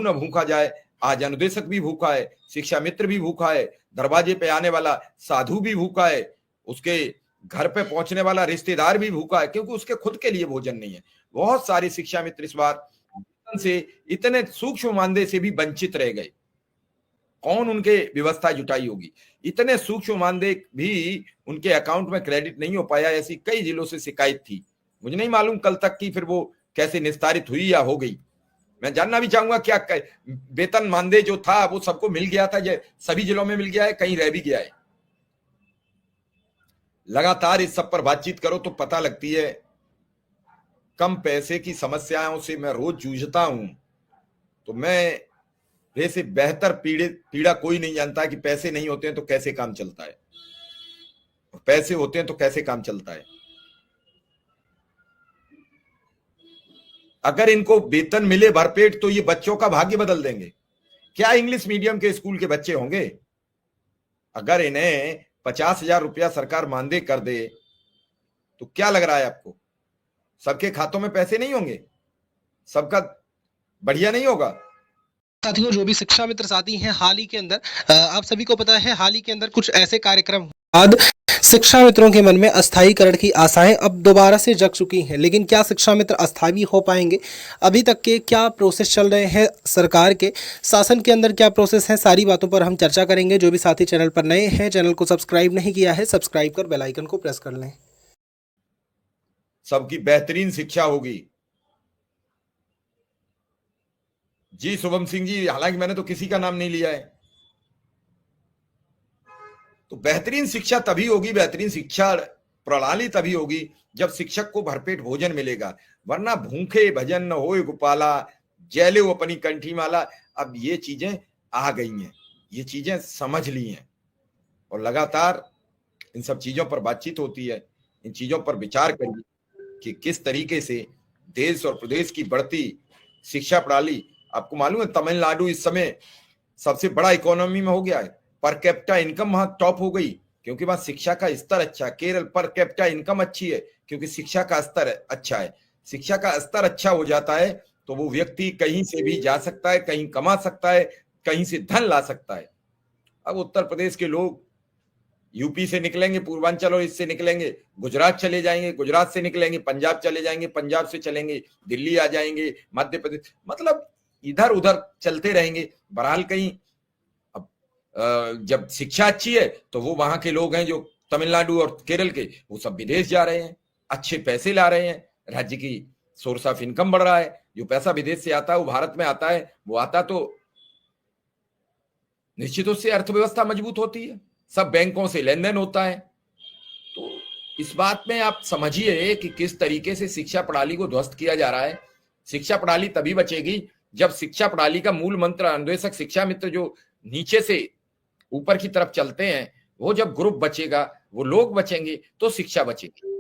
न भूखा जाए। आज अनुदेशक भी भूखा है, शिक्षा मित्र भी भूखा है, दरवाजे पे आने वाला साधु भी भूखा है, उसके घर पे पहुंचने वाला रिश्तेदार भी भूखा है, क्योंकि उसके खुद के लिए भोजन नहीं है। बहुत सारे शिक्षा मित्र इस बार से इतने सूक्ष्म मानदेय से भी वंचित रह गए। कौन उनके व्यवस्था जुटाई होगी? इतने सूक्ष्म मानदेय भी उनके अकाउंट में क्रेडिट नहीं हो पाया। ऐसी कई जिलों से शिकायत थी। मुझे नहीं मालूम कल तक की फिर वो कैसे निस्तारित हुई या हो गई। मैं जानना भी चाहूंगा क्या वेतन मानदेय जो था वो सबको मिल गया था, सभी जिलों में मिल गया है, कहीं रह भी गया है? लगातार इस सब पर बातचीत करो तो पता लगती है कम पैसे की समस्याओं से मैं रोज जूझता हूं। तो मैं से बेहतर पीड़ा कोई नहीं जानता कि पैसे नहीं होते हैं तो कैसे काम चलता है, पैसे होते हैं तो कैसे काम चलता है। अगर इनको वेतन मिले भरपेट तो ये बच्चों का भाग्य बदल देंगे। क्या इंग्लिश मीडियम के स्कूल के बच्चे होंगे? अगर इन्हें 50,000 रुपया सरकार मानदेय कर दे तो क्या लग रहा है आपको? सबके खातों में पैसे नहीं होंगे? सबका बढ़िया नहीं होगा? साथियों, जो भी शिक्षा मित्र साथी हैं, हाल ही के अंदर आप सभी को पता है, हाल ही के अंदर कुछ ऐसे कार्यक्रम बाद शिक्षा मित्रों के मन में अस्थायीकरण की आशाएं अब दोबारा से जग चुकी हैं। लेकिन क्या शिक्षा मित्र अस्थायी हो पाएंगे? अभी तक के क्या प्रोसेस चल रहे हैं, सरकार के शासन के अंदर क्या प्रोसेस है, सारी बातों पर हम चर्चा करेंगे। जो भी साथी चैनल पर नए हैं, चैनल को सब्सक्राइब नहीं किया है, सब्सक्राइब कर बेल आइकन को प्रेस कर लें। सबकी बेहतरीन शिक्षा होगी। जी शुभम सिंह जी, हालांकि मैंने तो किसी का नाम नहीं लिया है। तो बेहतरीन शिक्षा तभी होगी, बेहतरीन शिक्षा प्रणाली तभी होगी जब शिक्षक को भरपेट भोजन मिलेगा। वरना भूखे भजन न होए गोपाला, जैले वो अपनी कंठी माला। अब ये चीजें आ गई हैं, ये चीजें समझ ली हैं और लगातार इन सब चीजों पर बातचीत होती है। इन चीजों पर विचार करिए कि किस तरीके से देश और प्रदेश की बढ़ती शिक्षा प्रणाली। आपको मालूम है तमिलनाडु इस समय सबसे बड़ा इकोनॉमी में हो गया है। पर कैपिटा इनकम वहां टॉप हो गई क्योंकि वहां शिक्षा का स्तर अच्छा। केरल पर कैपिटा इनकम अच्छी है क्योंकि शिक्षा का स्तर अच्छा है। शिक्षा का स्तर अच्छा हो जाता है तो वो व्यक्ति कहीं से भी जा सकता है, कहीं कमा सकता है, कहीं से धन ला सकता है। अब उत्तर प्रदेश के लोग यूपी से निकलेंगे, पूर्वांचल और इससे निकलेंगे, गुजरात चले जाएंगे, गुजरात से निकलेंगे पंजाब चले जाएंगे, पंजाब से चलेंगे दिल्ली आ जाएंगे, मध्य प्रदेश, मतलब इधर उधर चलते रहेंगे। बहरहाल कहीं अब जब शिक्षा अच्छी है तो वो वहां के लोग हैं जो तमिलनाडु और केरल के, वो सब विदेश जा रहे हैं, अच्छे पैसे ला रहे हैं, राज्य की सोर्स ऑफ इनकम बढ़ रहा है। जो पैसा विदेश से आता है वो भारत में आता है, वो आता तो निश्चित रूप से अर्थव्यवस्था मजबूत होती है, सब बैंकों से लेन देन होता है। तो इस बात में आप समझिए कि किस तरीके से शिक्षा प्रणाली को ध्वस्त किया जा रहा है। शिक्षा प्रणाली तभी बचेगी जब शिक्षा प्रणाली का मूल मंत्र अन्वेषक शिक्षा मित्र जो नीचे से ऊपर की तरफ चलते हैं, वो जब ग्रुप बचेगा, वो लोग बचेंगे तो शिक्षा बचेगी।